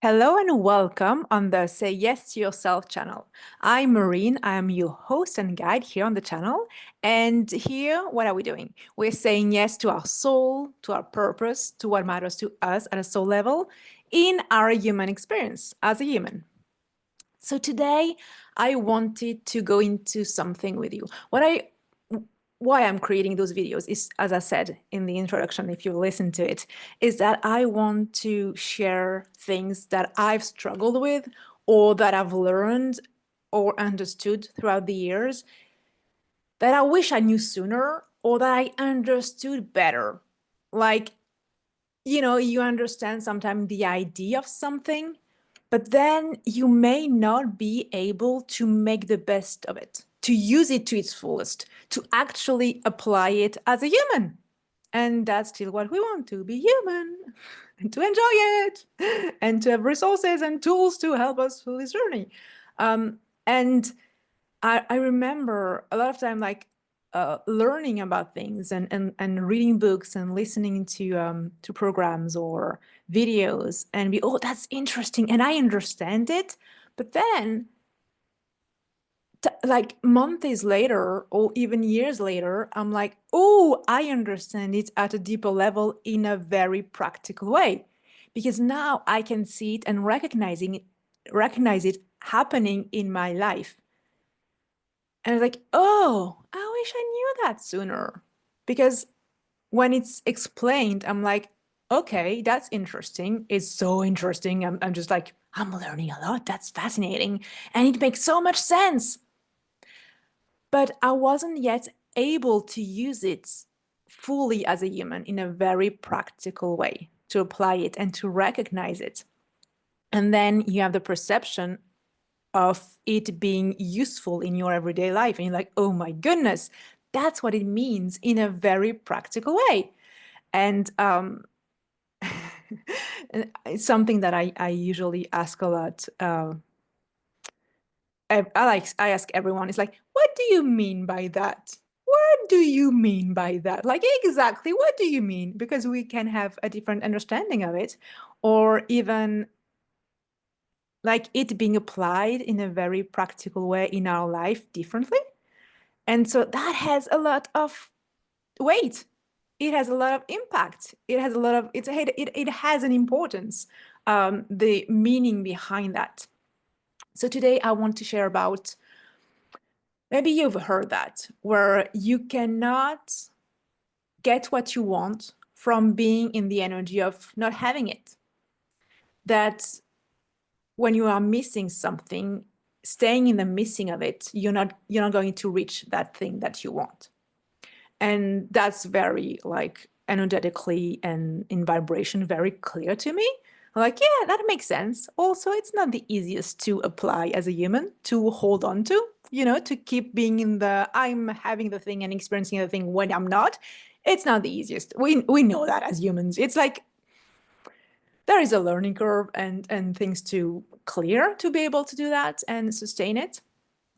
Hello and welcome on the Say Yes to Yourself channel. I'm Maureen. I am your host and guide here on the channel. And here, what are we doing? We're saying yes to our soul, to our purpose, to what matters to us at a soul level in our human experience as a human. So today, I wanted to go into something with you. Why I'm creating those videos is, as I said in the introduction, if you listen to it, is that I want to share things that I've struggled with or that I've learned or understood throughout the years that I wish I knew sooner or that I understood better. Like, you understand sometimes the idea of something, but then you may not be able to make the best of it, to use it to its fullest, to actually apply it as a human. And that's still what we want, to be human and to enjoy it and to have resources and tools to help us through this journey. And I remember a lot of time learning about things and reading books and listening to programs or videos and be, oh, that's interesting. And I understand it. But then like months later or even years later, I'm like, oh, I understand it at a deeper level in a very practical way. Because now I can see it and recognize it happening in my life. And I was like, oh, I wish I knew that sooner. Because when it's explained, I'm like, okay, that's interesting. It's so interesting. I'm just like, I'm learning a lot. That's fascinating. And it makes so much sense. But I wasn't yet able to use it fully as a human in a very practical way to apply it and to recognize it. And then you have the perception of it being useful in your everyday life. And you're like, oh my goodness, that's what it means in a very practical way. And it's something that I usually ask a lot. I ask everyone, it's like, what do you mean by that? What do you mean by that? Like, exactly, what do you mean? Because we can have a different understanding of it, or even like it being applied in a very practical way in our life differently. And so that has a lot of weight. It has a lot of impact. It has a lot of, it has an importance, the meaning behind that. So today I want to share about, maybe you've heard that, where you cannot get what you want from being in the energy of not having it. That when you are missing something, staying in the missing of it, you're not going to reach that thing that you want. And that's very like energetically and in vibration very clear to me. Like, yeah, that makes sense. Also, it's not the easiest to apply as a human, to hold on to, to keep being in the I'm having the thing and experiencing the thing when I'm not. It's not the easiest. We know that as humans. It's like there is a learning curve and things to clear to be able to do that and sustain it.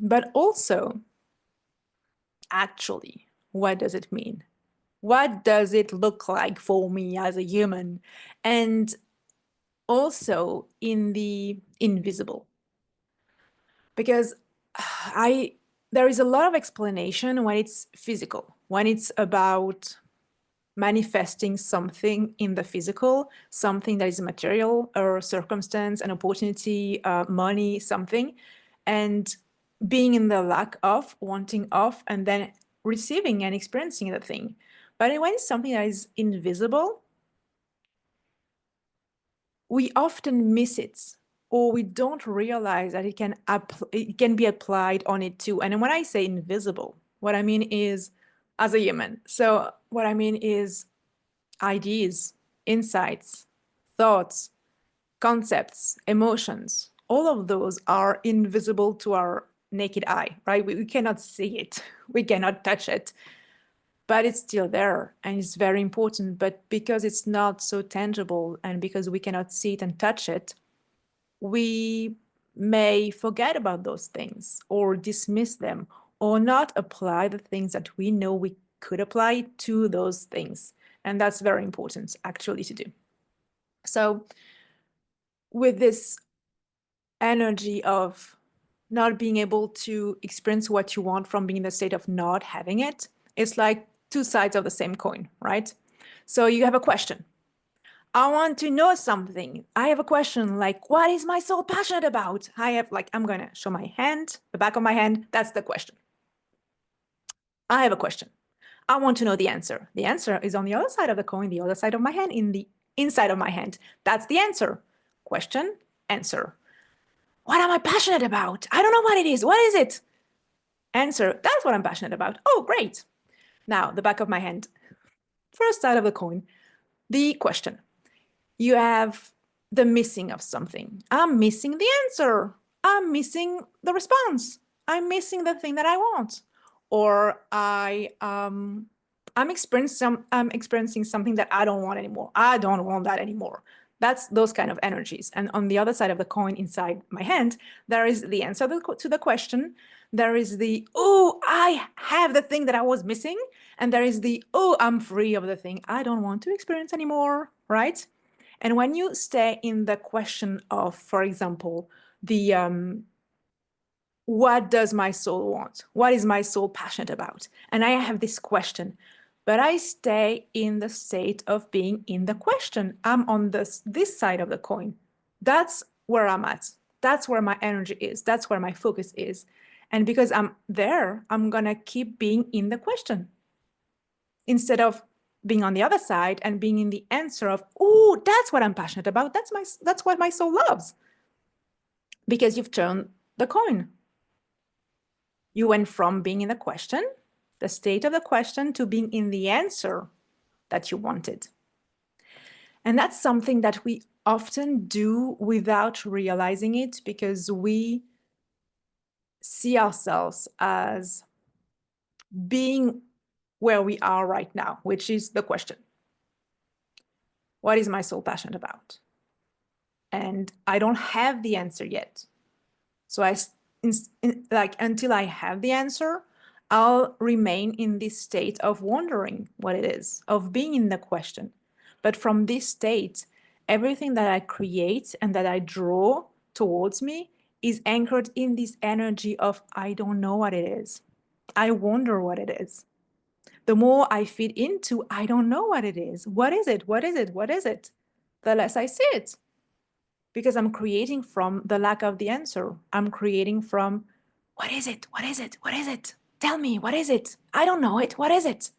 But also, actually, what does it mean? What does it look like for me as a human? And also in the invisible. Because I there is a lot of explanation when it's physical, when it's about manifesting something in the physical, something that is material or circumstance, an opportunity, money, something, and being in the lack of, wanting of, and then receiving and experiencing the thing. But when it's something that is invisible, we often miss it or we don't realize that it can be applied on it too. And when I say invisible, what I mean is as a human. So what I mean is ideas, insights, thoughts, concepts, emotions, all of those are invisible to our naked eye, right? We cannot see it, we cannot touch it, but it's still there and it's very important. But because it's not so tangible and because we cannot see it and touch it, we may forget about those things or dismiss them or not apply the things that we know we could apply to those things. And that's very important actually to do. So with this energy of not being able to experience what you want from being in the state of not having it. It's like two sides of the same coin, right? So you have a question. I want to know something. I have a question like, what is my soul passionate about? I'm going to show my hand, the back of my hand. That's the question. I have a question. I want to know the answer. The answer is on the other side of the coin, the other side of my hand, in the inside of my hand. That's the answer. Question, answer. What am I passionate about? I don't know what it is. What is it? Answer, that's what I'm passionate about. Oh, great. Now, the back of my hand. First side of the coin, the question. You have the missing of something. I'm missing the answer. I'm missing the response. I'm missing the thing that I want. Or I'm experiencing something that I don't want anymore. I don't want that anymore. That's those kind of energies. And on the other side of the coin, inside my hand, there is the answer to the question. There is the, oh, I have the thing that I was missing. And there is the, oh, I'm free of the thing I don't want to experience anymore, right? And when you stay in the question of, for example, the what does my soul want? What is my soul passionate about? And I have this question, but I stay in the state of being in the question. I'm on this side of the coin. That's where I'm at. That's where my energy is. That's where my focus is. And because I'm there, I'm going to keep being in the question instead of being on the other side and being in the answer of, oh, that's what I'm passionate about. That's what my soul loves. Because you've turned the coin. You went from being in the question, the state of the question, to being in the answer that you wanted. And that's something that we often do without realizing it, because we see ourselves as being where we are right now, which is the question. What is my soul passionate about? And I don't have the answer yet. So until I have the answer, I'll remain in this state of wondering what it is, of being in the question. But from this state, everything that I create and that I draw towards me is anchored in this energy of, I don't know what it is. I wonder what it is. The more I feed into, I don't know what it is. What is it? What is it? What is it? The less I see it. Because I'm creating from the lack of the answer. I'm creating from, what is it? What is it? What is it? Tell me, what is it? I don't know it. What is it?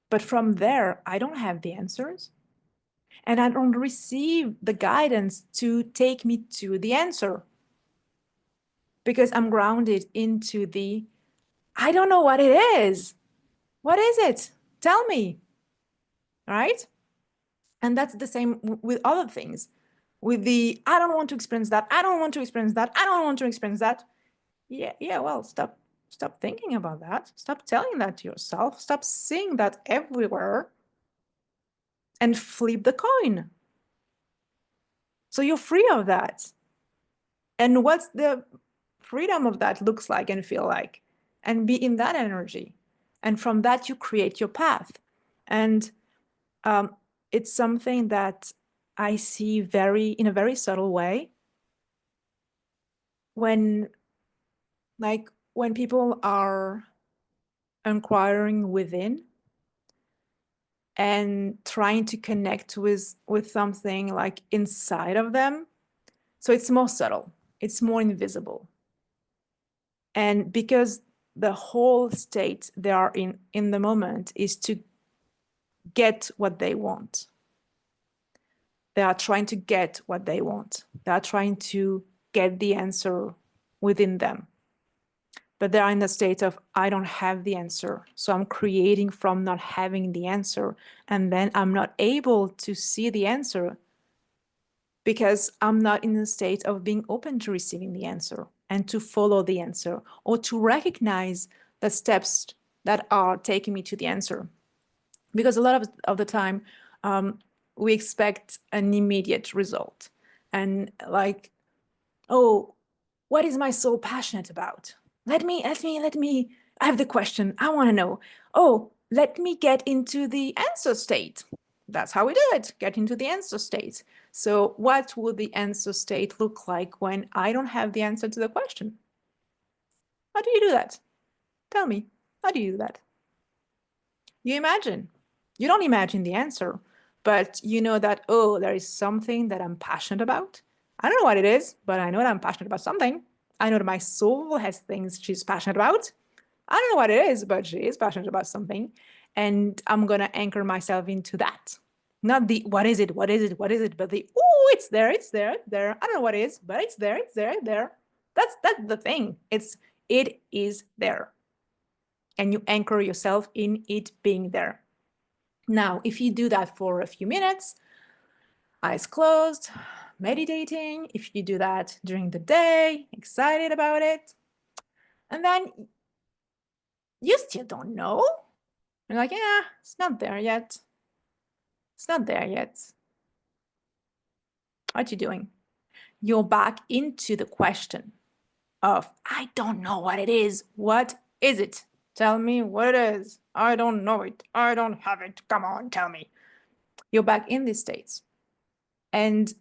But from there, I don't have the answers. And I don't receive the guidance to take me to the answer. Because I'm grounded into the, I don't know what it is. What is it? Tell me. Right? And that's the same with other things. With the, I don't want to experience that. I don't want to experience that. I don't want to experience that. Yeah, well, stop thinking about that. Stop telling that to yourself. Stop seeing that everywhere and flip the coin. So you're free of that. And what's the freedom of that looks like and feel like? And be in that energy. And from that, you create your path. And it's something that I see in a very subtle way when people are inquiring within and trying to connect with something like inside of them. So it's more subtle, it's more invisible. And because the whole state they are in the moment is to get what they want. They are trying to get what they want. They are trying to get the answer within them. But they're in the state of, I don't have the answer. So I'm creating from not having the answer. And then I'm not able to see the answer because I'm not in the state of being open to receiving the answer and to follow the answer or to recognize the steps that are taking me to the answer. Because a lot of the time, we expect an immediate result. And like, oh, what is my soul passionate about? Let me, I have the question, I want to know. Oh, let me get into the answer state. that's how we do it, get into the answer state. So what would the answer state look like when I don't have the answer to the question? How do you do that? Tell me, how do you do that? You imagine. You don't imagine the answer, but you know that, oh, there is something that I'm passionate about. I don't know what it is, but I know that I'm passionate about something. I know that my soul has things she's passionate about. I don't know what it is, but she is passionate about something. And I'm going to anchor myself into that. Not the what is it, what is it, what is it, but the, oh, it's there, it's there, it's there. I don't know what it is, but it's there, it's there, it's there. That's the thing. It is there. And you anchor yourself in it being there. Now, if you do that for a few minutes, eyes closed, meditating, if you do that during the day, excited about it, and then you still don't know, you're like, yeah, it's not there yet. It's not there yet. What you doing? You're back into the question of, I don't know what it is. What is it? Tell me what it is. I don't know it. I don't have it. Come on, tell me. You're back in these states. And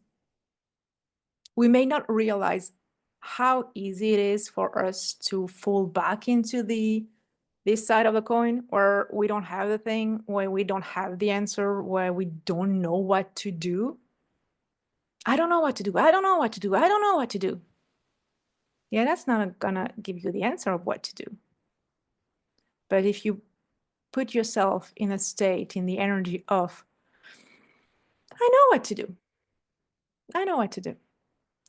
we may not realize how easy it is for us to fall back into this side of the coin where we don't have the thing, where we don't have the answer, where we don't know what to do. I don't know what to do. I don't know what to do. I don't know what to do. Yeah, that's not gonna give you the answer of what to do. But if you put yourself in a state, in the energy of, I know what to do. I know what to do.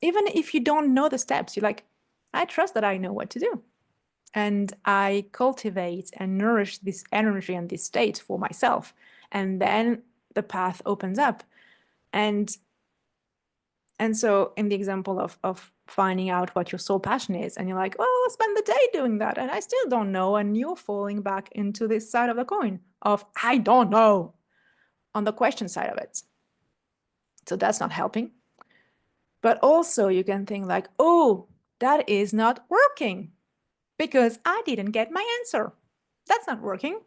Even if you don't know the steps, you're like, I trust that I know what to do. And I cultivate and nourish this energy and this state for myself. And then the path opens up. And so in the example of finding out what your soul passion is, and you're like, well, I'll spend the day doing that, and I still don't know, and you're falling back into this side of the coin of, I don't know, on the question side of it. So that's not helping. But also you can think like, oh, that is not working because I didn't get my answer. That's not working.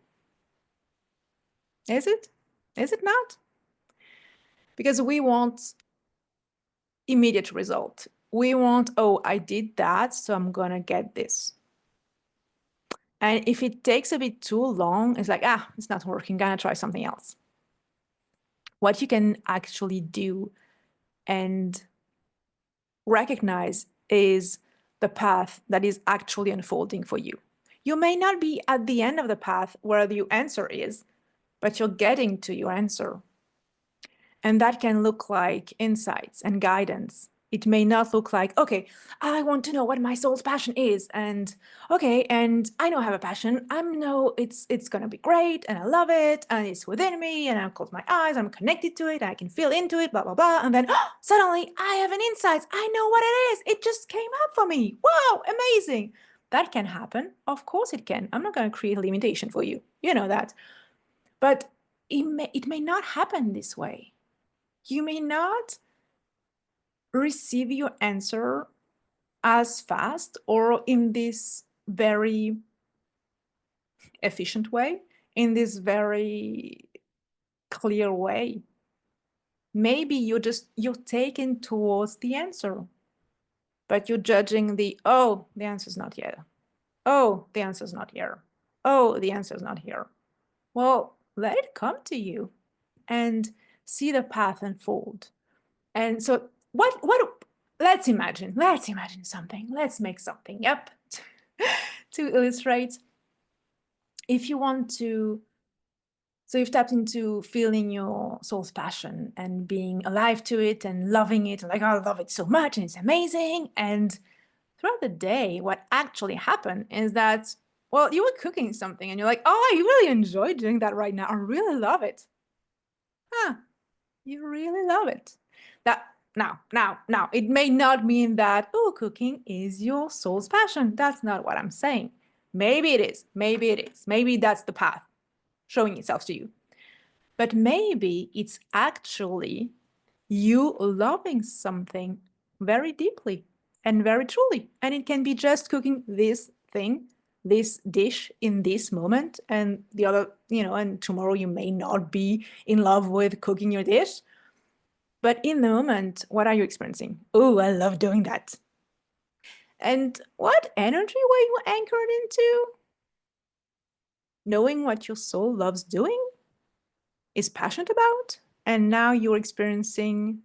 Is it? Is it not? Because we want immediate result. We want, oh, I did that, so I'm going to get this. And if it takes a bit too long, it's like, it's not working, gonna try something else. What you can actually do and recognize is the path that is actually unfolding for you. You may not be at the end of the path where the answer is, but you're getting to your answer. And that can look like insights and guidance. It may not look like, okay, I want to know what my soul's passion is. And okay, and I know I have a passion. I know it's gonna be great and I love it and it's within me and I close my eyes, I'm connected to it, I can feel into it, blah, blah, blah. And then suddenly I have an insight. I know what it is. It just came up for me. Wow, amazing. That can happen. Of course it can. I'm not gonna create a limitation for you. You know that. But it may not happen this way. You may not receive your answer as fast or in this very efficient way, in this very clear way. Maybe you're taken towards the answer, but you're judging the answer's not here. Oh, the answer's not here. Oh, the answer's not here. Well, let it come to you and see the path unfold. And so what let's imagine something. Let's make something up to illustrate. If you want to, so you've tapped into feeling your soul's passion and being alive to it and loving it, like, I love it so much and it's amazing. And throughout the day, what actually happened is that, well, you were cooking something and you're like, oh, I really enjoy doing that right now. I really love it. You really love it. Now, it may not mean that, oh, cooking is your soul's passion. That's not what I'm saying. Maybe it is. Maybe it is. Maybe that's the path showing itself to you. But maybe it's actually you loving something very deeply and very truly. And it can be just cooking this thing this dish in this moment, and the other, and tomorrow you may not be in love with cooking your dish. But in the moment, what are you experiencing? Oh, I love doing that. And what energy were you anchored into? Knowing what your soul loves doing, is passionate about, and now you're experiencing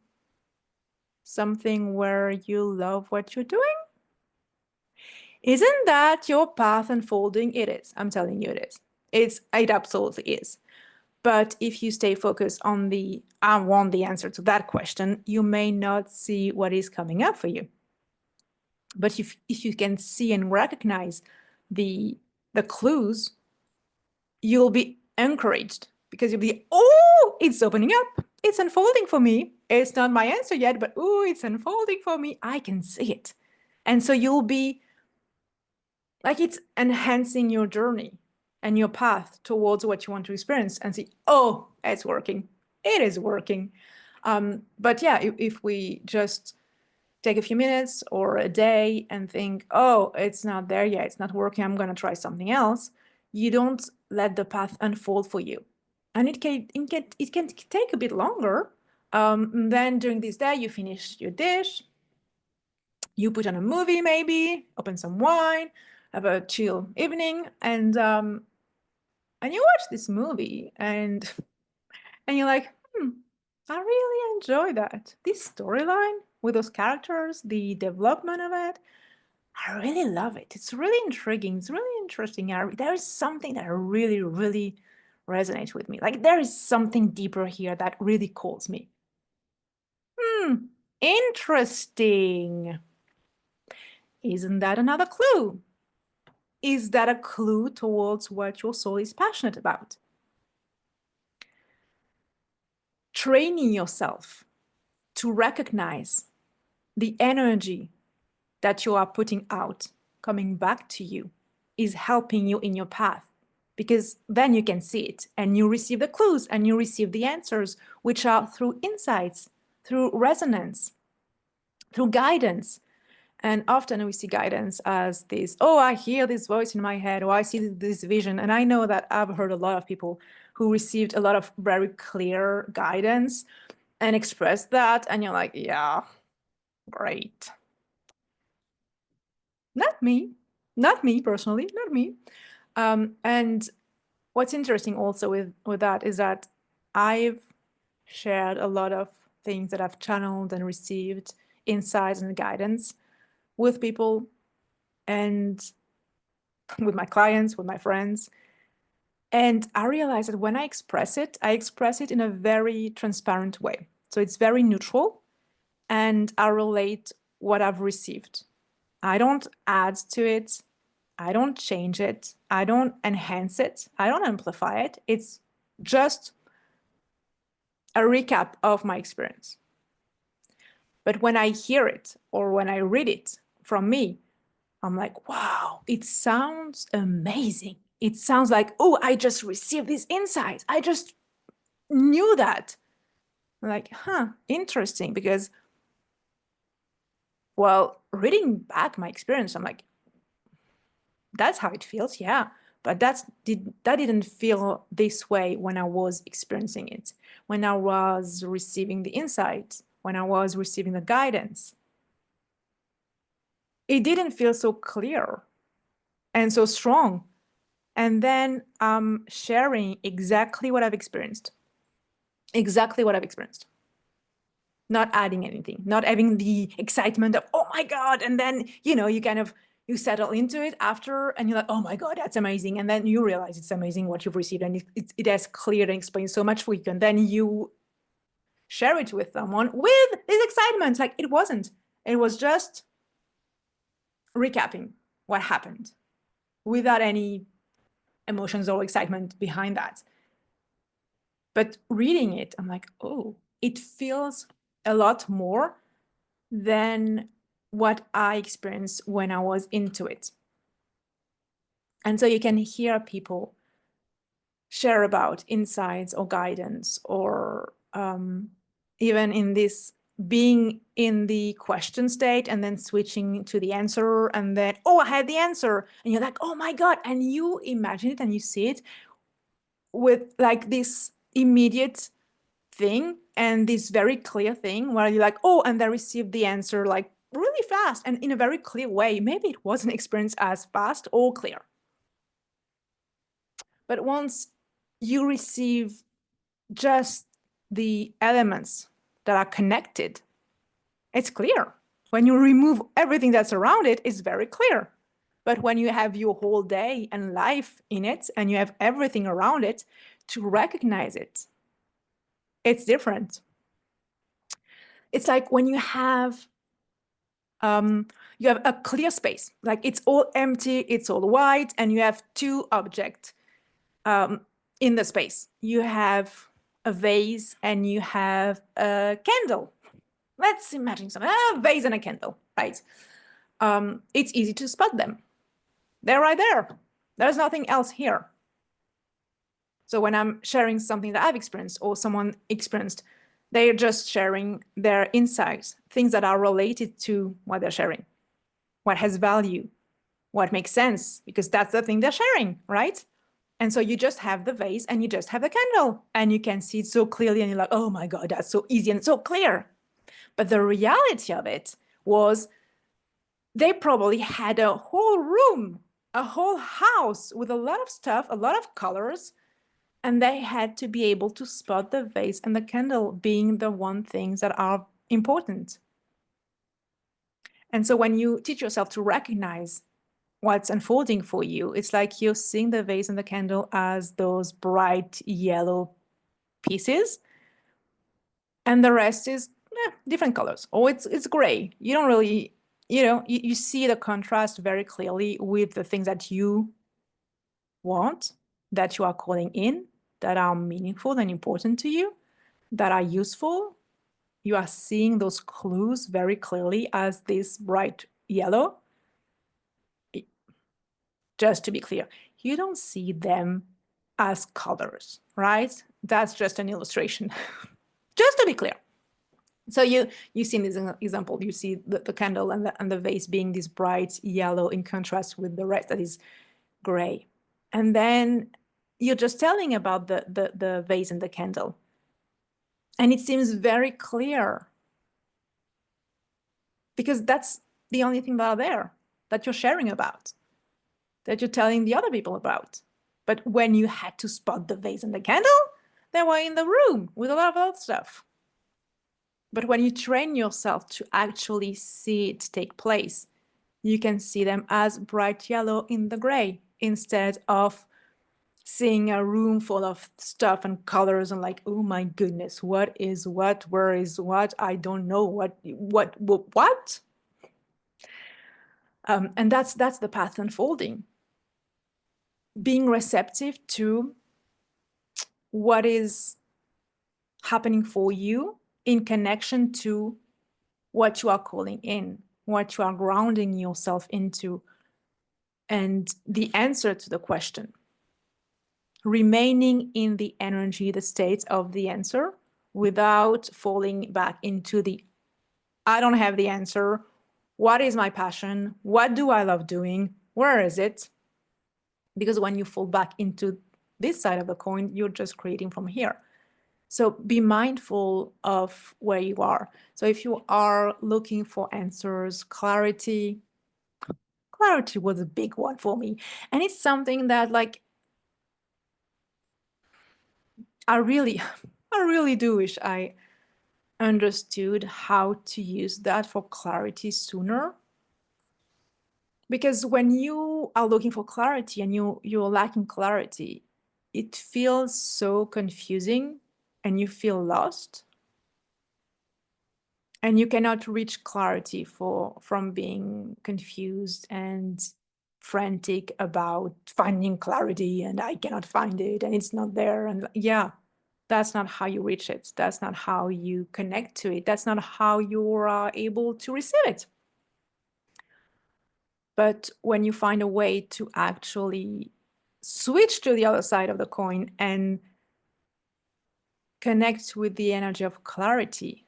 something where you love what you're doing? Isn't that your path unfolding? It is. I'm telling you, it is. It absolutely is. But if you stay focused on I want the answer to that question, you may not see what is coming up for you. But if you can see and recognize the clues, you'll be encouraged, because you'll be, oh, it's opening up. It's unfolding for me. It's not my answer yet, but oh, it's unfolding for me. I can see it. And so you'll be like, it's enhancing your journey and your path towards what you want to experience, and see, oh, it's working. It is working. But yeah, if we just take a few minutes or a day and think, oh, it's not there yet, it's not working, I'm going to try something else, you don't let the path unfold for you. And it can take a bit longer. Then during this day, you finish your dish, you put on a movie, maybe open some wine, have a chill evening, and you watch this movie, and you're like, I really enjoy that. This storyline with those characters, the development of it, I really love it. It's really intriguing. It's really interesting. There is something that really, really resonates with me. Like, there is something deeper here that really calls me. Interesting. Isn't that another clue? Is that a clue towards what your soul is passionate about? Training yourself to recognize the energy that you are putting out coming back to you is helping you in your path, because then you can see it and you receive the clues and you receive the answers, which are through insights, through resonance, through guidance. And often we see guidance as this, oh, I hear this voice in my head, or I see this vision. And I know that I've heard a lot of people who received a lot of very clear guidance and expressed that. And you're like, yeah, great. Not me personally, not me. And what's interesting also with that is that I've shared a lot of things that I've channeled and received insights and guidance with people, and with my clients, with my friends. And I realized that when I express it in a very transparent way. So it's very neutral, and I relate what I've received. I don't add to it. I don't change it. I don't enhance it. I don't amplify it. It's just a recap of my experience. But when I hear it or when I read it from me, I'm like, wow, it sounds amazing. It sounds like, oh, I just received these insights. I just knew that. I'm like, interesting. Because, well, reading back my experience, I'm like, that's how it feels, yeah. But that didn't feel this way when I was experiencing it, when I was receiving the insight, when I was receiving the guidance. It didn't feel so clear and so strong. And then I'm sharing exactly what I've experienced. Exactly what I've experienced. Not adding anything, not having the excitement of, oh my God. And then, you settle into it after and you're like, oh my God, that's amazing. And then you realize it's amazing what you've received, and it has cleared and explained so much for you. And then you share it with someone with this excitement. Like, it wasn't. It was just recapping what happened without any emotions or excitement behind that. But reading it, I'm like, oh, it feels a lot more than what I experienced when I was into it. And so you can hear people share about insights or guidance, or even in this being in the question state and then switching to the answer, and then, oh, I had the answer, and you're like, oh my God, and you imagine it and you see it with like this immediate thing and this very clear thing where you're like, oh, and they received the answer like really fast and in a very clear way. Maybe it wasn't experienced as fast or clear. But once you receive just the elements that are connected, it's clear. When you remove everything that's around it, it's very clear. But when you have your whole day and life in it and you have everything around it, to recognize it, it's different. It's like when you have a clear space, like it's all empty, it's all white, and you have two objects in the space. You have a vase and you have a candle. Let's imagine something, a vase and a candle, right? It's easy to spot them. They're right there. There's nothing else here. So when I'm sharing something that I've experienced or someone experienced, they're just sharing their insights, things that are related to what they're sharing, what has value, what makes sense, because that's the thing they're sharing, right? And so you just have the vase and you just have the candle and you can see it so clearly and you're like, oh my God, that's so easy and so clear. But the reality of it was they probably had a whole room, a whole house with a lot of stuff, a lot of colors, and they had to be able to spot the vase and the candle being the one things that are important. And so when you teach yourself to recognize what's unfolding for you, it's like you're seeing the vase and the candle as those bright yellow pieces, and the rest is different colors, or it's gray. You don't really, you see the contrast very clearly with the things that you want, that you are calling in, that are meaningful and important to you, that are useful. You are seeing those clues very clearly as this bright yellow. Just to be clear, you don't see them as colors, right? That's just an illustration. Just to be clear. So you see in this example, you see the candle and the vase being this bright yellow in contrast with the rest that is gray. And then you're just telling about the vase and the candle. And it seems very clear because that's the only thing that are there that you're sharing about, that you're telling the other people about. But when you had to spot the vase and the candle, they were in the room with a lot of other stuff. But when you train yourself to actually see it take place, you can see them as bright yellow in the gray instead of seeing a room full of stuff and colors and like, oh my goodness, what is what, where is what, I don't know, what? And that's the path unfolding. Being receptive to what is happening for you in connection to what you are calling in, what you are grounding yourself into, and the answer to the question. Remaining in the energy, the state of the answer without falling back into the, I don't have the answer. What is my passion? What do I love doing? Where is it? Because when you fall back into this side of the coin, you're just creating from here. So be mindful of where you are. So if you are looking for answers, clarity was a big one for me. And it's something that like, I really do wish I understood how to use that for clarity sooner. Because when you are looking for clarity and you're lacking clarity, it feels so confusing and you feel lost. And you cannot reach clarity from being confused and frantic about finding clarity, and I cannot find it and it's not there. And yeah, that's not how you reach it. That's not how you connect to it. That's not how you are able to receive it. But when you find a way to actually switch to the other side of the coin and connect with the energy of clarity,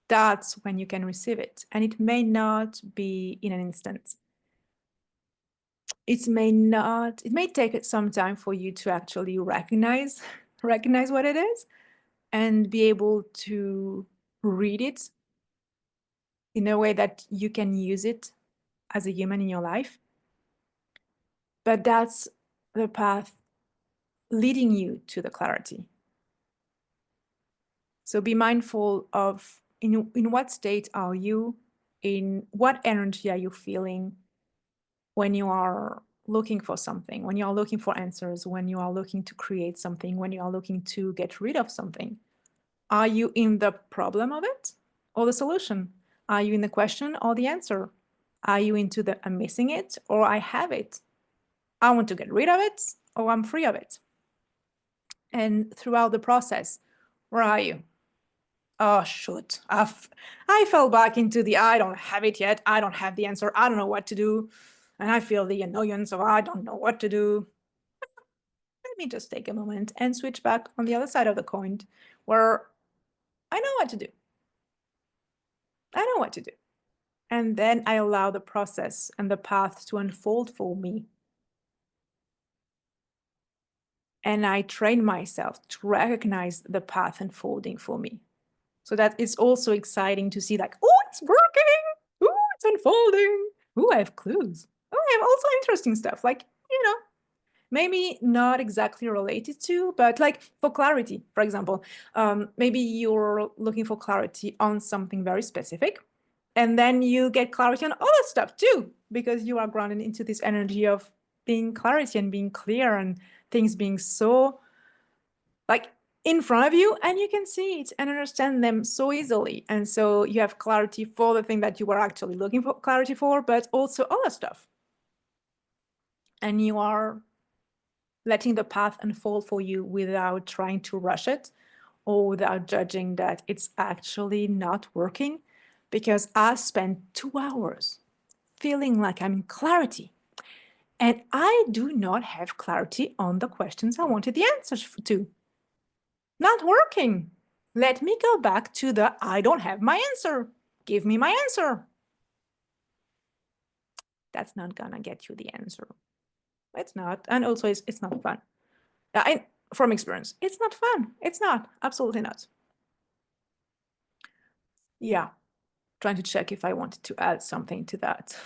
that's when you can receive it. And it may not be in an instant. It may take some time for you to actually recognize what it is and be able to read it in a way that you can use it as a human in your life. But that's the path leading you to the clarity. So be mindful of in what state are you, in what energy are you feeling when you are looking for something, when you are looking for answers, when you are looking to create something, when you are looking to get rid of something. Are you in the problem of it or the solution? Are you in the question or the answer? Are you into the I'm missing it or I have it? I want to get rid of it or I'm free of it. And throughout the process, where are you? Oh, shoot. I fell back into the I don't have it yet. I don't have the answer. I don't know what to do. And I feel the annoyance of I don't know what to do. Let me just take a moment and switch back on the other side of the coin where I know what to do. I know what to do. And then I allow the process and the path to unfold for me. And I train myself to recognize the path unfolding for me. So that it's also exciting to see like, oh, it's working. Oh, it's unfolding. Oh, I have clues. Oh, I have also interesting stuff. Like, maybe not exactly related to, but like for clarity, for example, maybe you're looking for clarity on something very specific. And then you get clarity on other stuff too, because you are grounded into this energy of being clarity and being clear and things being so like in front of you and you can see it and understand them so easily. And so you have clarity for the thing that you were actually looking for clarity for, but also other stuff. And you are letting the path unfold for you without trying to rush it or without judging that it's actually not working. Because I spent 2 hours feeling like I'm in clarity and I do not have clarity on the questions I wanted the answers to. Not working. Let me go back to the I don't have my answer. Give me my answer. That's not gonna get you the answer. It's not. And also it's not fun. From experience, it's not fun. It's not. Absolutely not. Yeah. Trying to check if I wanted to add something to that.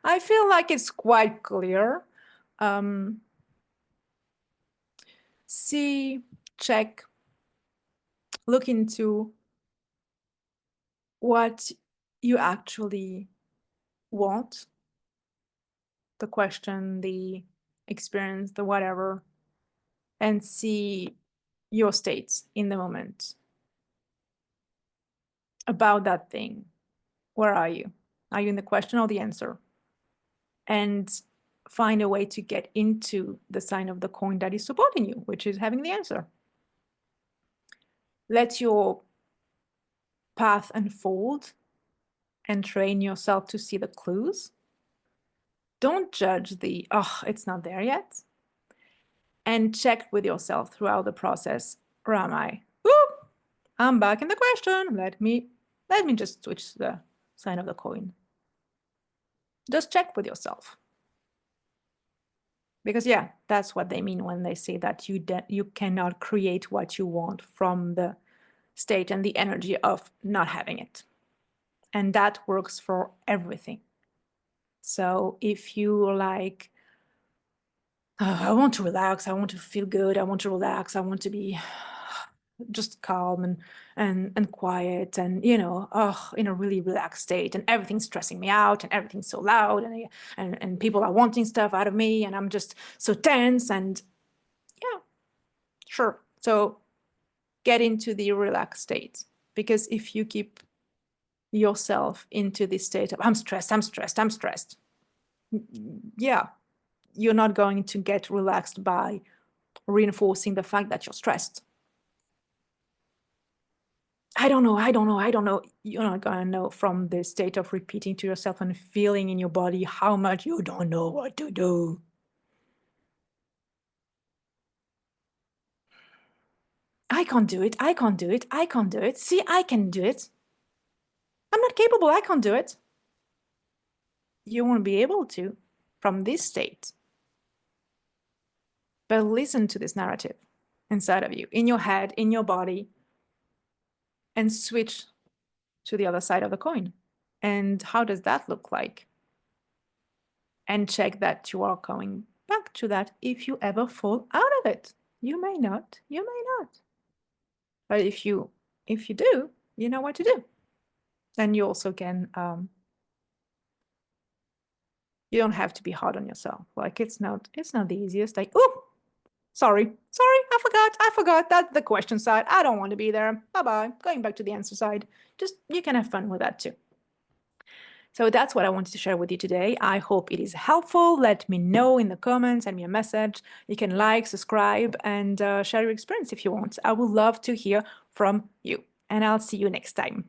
I feel like it's quite clear. See, check, look into what you actually want, the question, the experience, the whatever, and see your state in the moment about that thing. Where are you? Are you in the question or the answer? And find a way to get into the sign of the coin that is supporting you, which is having the answer. Let your path unfold and train yourself to see the clues. Don't judge the, oh, it's not there yet. And check with yourself throughout the process. Where am I? Whoop, I'm back in the question. Let me just switch the sign of the coin. Just check with yourself. Because yeah, that's what they mean when they say that you cannot create what you want from the state and the energy of not having it. And that works for everything. So if you like, oh, I want to relax, I want to feel good, I want to relax, I want to be just calm and quiet and in a really relaxed state, and everything's stressing me out and everything's so loud and people are wanting stuff out of me and I'm just so tense, and yeah, sure. So get into the relaxed state, because if you keep yourself into this state of I'm stressed, yeah, you're not going to get relaxed by reinforcing the fact that you're stressed. I don't know. You're not gonna know from the state of repeating to yourself and feeling in your body how much you don't know what to do. I can't do it. I can't do it. I can't do it. See, I can do it. I'm not capable, I can't do it. You won't be able to from this state. But listen to this narrative inside of you, in your head, in your body, and switch to the other side of the coin. And how does that look like? And check that you are going back to that if you ever fall out of it. You may not, you may not. But if you do, you know what to do. And you also can, you don't have to be hard on yourself. Like it's not the easiest. Like, oh, sorry, I forgot. That's the question side. I don't want to be there. Bye-bye. Going back to the answer side. Just, you can have fun with that too. So that's what I wanted to share with you today. I hope it is helpful. Let me know in the comments, send me a message. You can like, subscribe, and share your experience if you want. I would love to hear from you. And I'll see you next time.